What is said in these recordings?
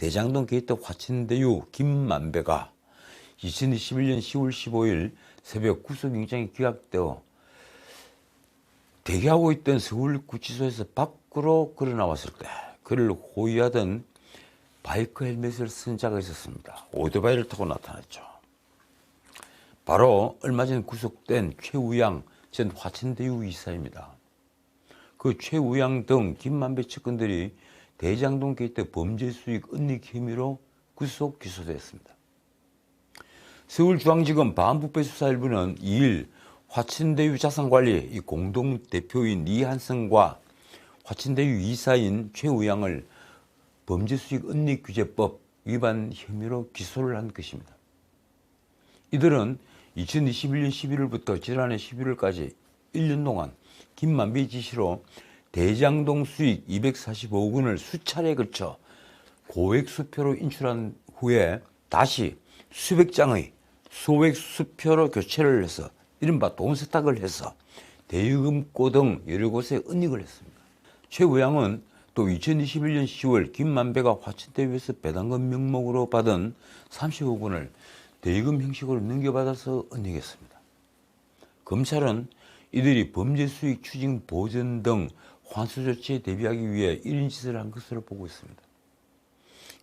대장동 게이트 화천대유 김만배가 2021년 10월 15일 새벽 구속영장이 기각되어 대기하고 있던 서울구치소에서 밖으로 걸어 나왔을 때 그를 호위하던 바이크 헬멧을 쓴 자가 있었습니다. 오토바이를 타고 나타났죠. 바로 얼마 전 구속된 최우양 전 화천대유 이사입니다. 그 최우양 등 김만배 측근들이 대장동 게이트 범죄 수익 은닉 혐의로 구속 기소됐습니다. 서울중앙지검 반부패수사일부는 2일 화천대유 자산관리 이 공동대표인 이한성과 화천대유 이사인 최우양을 범죄수익 은닉규제법 위반 혐의로 기소를 한 것입니다. 이들은 2021년 11월부터 지난해 11월까지 1년 동안 김만배 지시로 대장동 수익 245억 원을 수차례에 걸쳐 고액 수표로 인출한 후에 다시 수백 장의 소액 수표로 교체를 해서 이른바 돈 세탁을 해서 대여금고 등 여러 곳에 은닉을 했습니다. 최우양은 또 2021년 10월 김만배가 화천대유에서 배당금 명목으로 받은 30억 원을 대여금 형식으로 넘겨받아서 은닉했습니다. 검찰은 이들이 범죄 수익 추징 보전 등 환수 조치에 대비하기 위해 이런 짓을 한 것으로 보고 있습니다.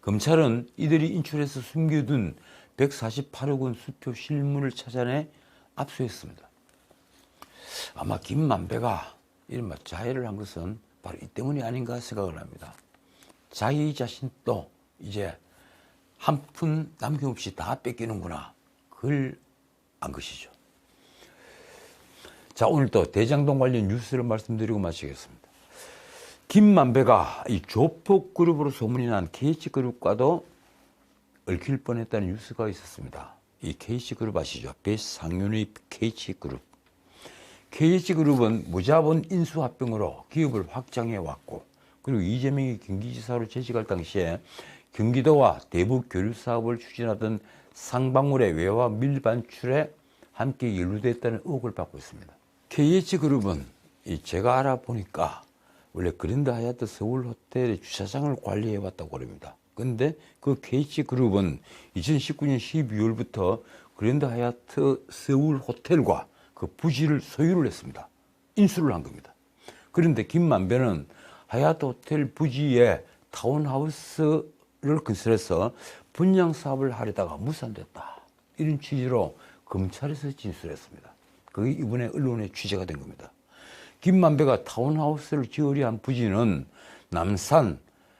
검찰은 이들이 인출해서 숨겨둔 148억 원 수표 실물을 찾아내 압수했습니다. 아마 김만배가 이른바 자해를 한 것은 바로 이 때문이 아닌가 생각을 합니다. 자기 자신도 이제 한 푼 남김없이 다 뺏기는구나. 그걸 안 것이죠. 자, 오늘도 대장동 관련 뉴스를 말씀드리고 마치겠습니다. 김만배가 이 조폭그룹으로 소문이 난 KH그룹과도 얽힐 뻔했다는 뉴스가 있었습니다. 이 KH그룹 아시죠? 배상윤의 KH그룹. KH그룹은 무자본 인수합병으로 기업을 확장해 왔고, 그리고 이재명이 경기지사로 재직할 당시에 경기도와 대북 교류 사업을 추진하던 상방울의 외화 밀반출에 함께 연루됐다는 의혹을 받고 있습니다. KH그룹은 제가 알아보니까 원래 그랜드 하얏트 서울 호텔의 주차장을 관리해 왔다고 합니다. 그런데 그 KH그룹은 2019년 12월부터 그랜드 하얏트 서울 호텔과 그 부지를 소유를 했습니다. 인수를 한 겁니다. 그런데 김만배는 하얏트 호텔 부지에 타운하우스를 건설해서 분양 사업을 하려다가 무산됐다. 이런 취지로 검찰에서 진술했습니다. 그게 이번에 언론에 취재가 된 겁니다. 김만배가 타운하우스를 지으려 한 부지는 남산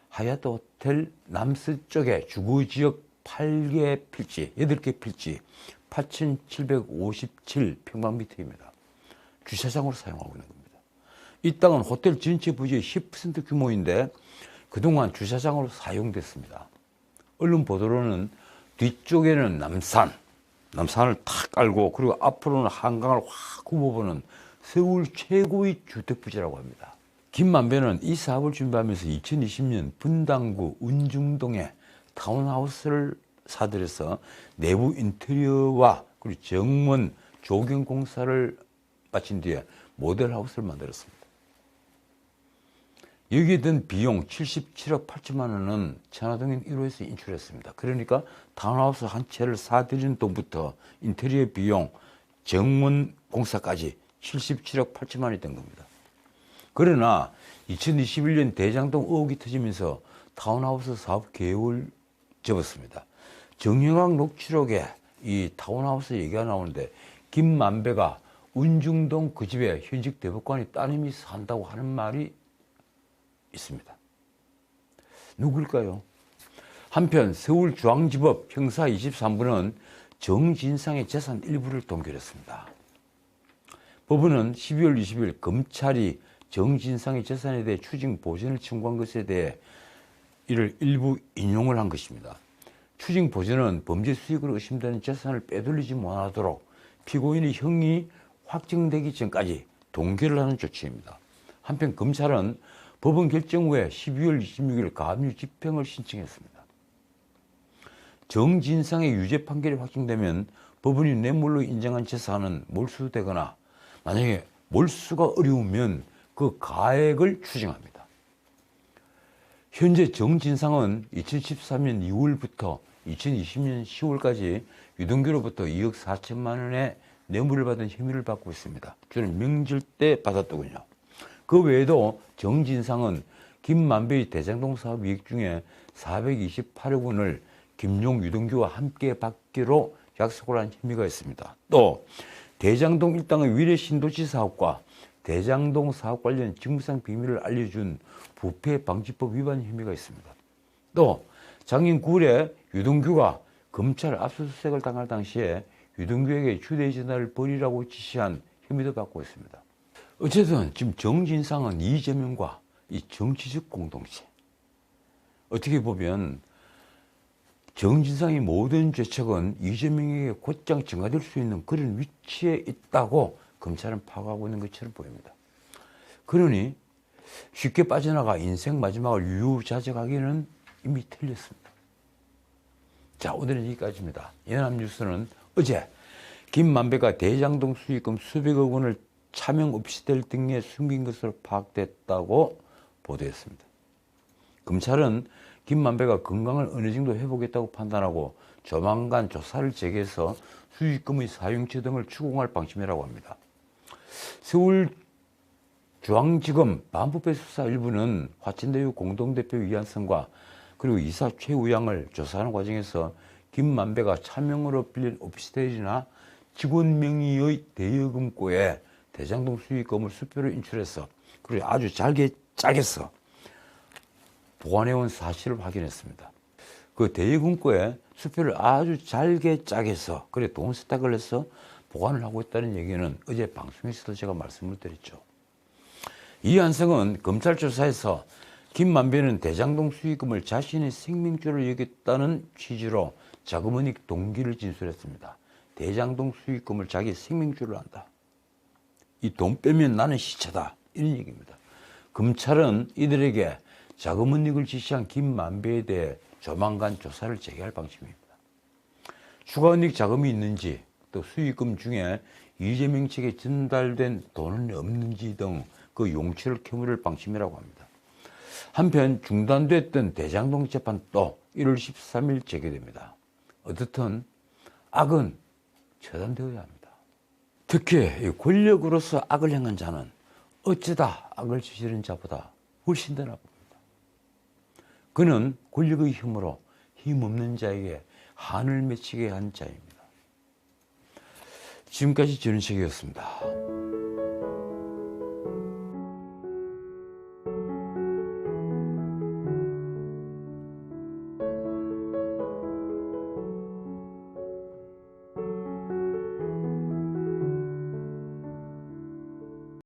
하얏트 호텔 남서쪽에 주거지역 8개 필지, 8개 필지 8,757평방미터입니다. 주차장으로 사용하고 있는 겁니다. 이 땅은 호텔 전체 부지의 10% 규모인데 그동안 주차장으로 사용됐습니다. 언론 보도로는 뒤쪽에는 남산을 탁 깔고 그리고 앞으로는 한강을 확 굽어보는 서울 최고의 주택부지라고 합니다. 김만배는 이 사업을 준비하면서 2020년 분당구 운중동에 타운하우스를 사들여서 내부 인테리어와 그리고 정문 조경 공사를 마친 뒤에 모델하우스를 만들었습니다. 여기에 든 비용 77억 8천만 원은 천화동인 1호에서 인출했습니다. 그러니까 타운하우스 한 채를 사들이는 돈부터 인테리어 비용, 정문 공사까지 77억 8천만 원이 된 겁니다. 그러나 2021년 대장동 의혹이 터지면서 타운하우스 사업 계획을 접었습니다. 정영학 녹취록에 이 타운하우스 얘기가 나오는데 김만배가 운중동 그 집에 현직 대법관이 따님이 산다고 하는 말이 있습니다. 누굴까요? 한편 서울중앙지법 형사 23부는 정진상의 재산 일부를 동결했습니다. 법원은 12월 20일 검찰이 정진상의 재산에 대해 추징 보전을 청구한 것에 대해 이를 일부 인용을 한 것입니다. 추징 보전은 범죄 수익으로 의심되는 재산을 빼돌리지 못하도록 피고인의 형이 확정되기 전까지 동결을 하는 조치입니다. 한편 검찰은 법원 결정 후에 12월 26일 가압류 집행을 신청했습니다. 정진상의 유죄 판결이 확정되면 법원이 뇌물로 인정한 재산은 몰수되거나 만약에 몰수가 어려우면 그 가액을 추징합니다. 현재 정진상은 2013년 2월부터 2020년 10월까지 유동규로부터 2억 4천만 원의 뇌물을 받은 혐의를 받고 있습니다. 주는 명절 때 받았더군요. 그 외에도 정진상은 김만배의 대장동 사업 이익 중에 428억 원을 김용, 유동규와 함께 받기로 약속을 한 혐의가 있습니다. 또 대장동 일당의 위례 신도시 사업과 대장동 사업 관련 직무상 비밀을 알려준 부패방지법 위반 혐의가 있습니다. 또 작년 9월에 유동규가 검찰 압수수색을 당할 당시에 유동규에게 휴대전화를 버리라고 지시한 혐의도 받고 있습니다. 어쨌든 지금 정진상은 이재명과 이 정치적 공동체, 어떻게 보면 정진상의 모든 죄책은 이재명에게 곧장 전가될 수 있는 그런 위치에 있다고 검찰은 파악하고 있는 것처럼 보입니다. 그러니 쉽게 빠져나가 인생 마지막을 유유자적하기는 이미 틀렸습니다. 자, 오늘은 여기까지입니다. 연합뉴스는 어제 김만배가 대장동 수익금 수백억 원을 차명 없이될 등에 숨긴 것으로 파악됐다고 보도했습니다. 검찰은 김만배가 건강을 어느 정도 회복했다고 판단하고 조만간 조사를 재개해서 수익금의 사용처 등을 추궁할 방침이라고 합니다. 서울중앙지검 반부패 수사 일부는 화천대유 공동대표 이한성과 그리고 이사 최우양을 조사하는 과정에서 김만배가 차명으로 빌린 오피스텔이나 직원 명의의 대여금고에 대장동 수익금을 수표로 인출해서 그리고 아주 잘게 짜게서 보관해온 사실을 확인했습니다. 그 대여금고에 수표를 아주 잘게 짜게서 그래 돈 세탁을 해서 보관을 하고 있다는 얘기는 어제 방송에서도 제가 말씀을 드렸죠. 이한성은 검찰 조사에서 김만배는 대장동 수익금을 자신의 생명줄로 여겼다는 취지로 자금은닉 동기를 진술했습니다. 대장동 수익금을 자기 생명줄로 한다. 이 돈 빼면 나는 시체다. 이런 얘기입니다. 검찰은 이들에게 자금은닉을 지시한 김만배에 대해 조만간 조사를 재개할 방침입니다. 추가은닉 자금이 있는지 또 수익금 중에 이재명 측에 전달된 돈은 없는지 등 그 용취를 캐물을 방침이라고 합니다. 한편 중단됐던 대장동 재판 또 1월 13일 재개됩니다. 어떻든 악은 처단되어야 합니다. 특히 권력으로서 악을 행한 자는 어쩌다 악을 저지른 자보다 훨씬 더 나쁩니다. 그는 권력의 힘으로 힘없는 자에게 한을 맺히게 한 자입니다. 지금까지 전은책이었습니다.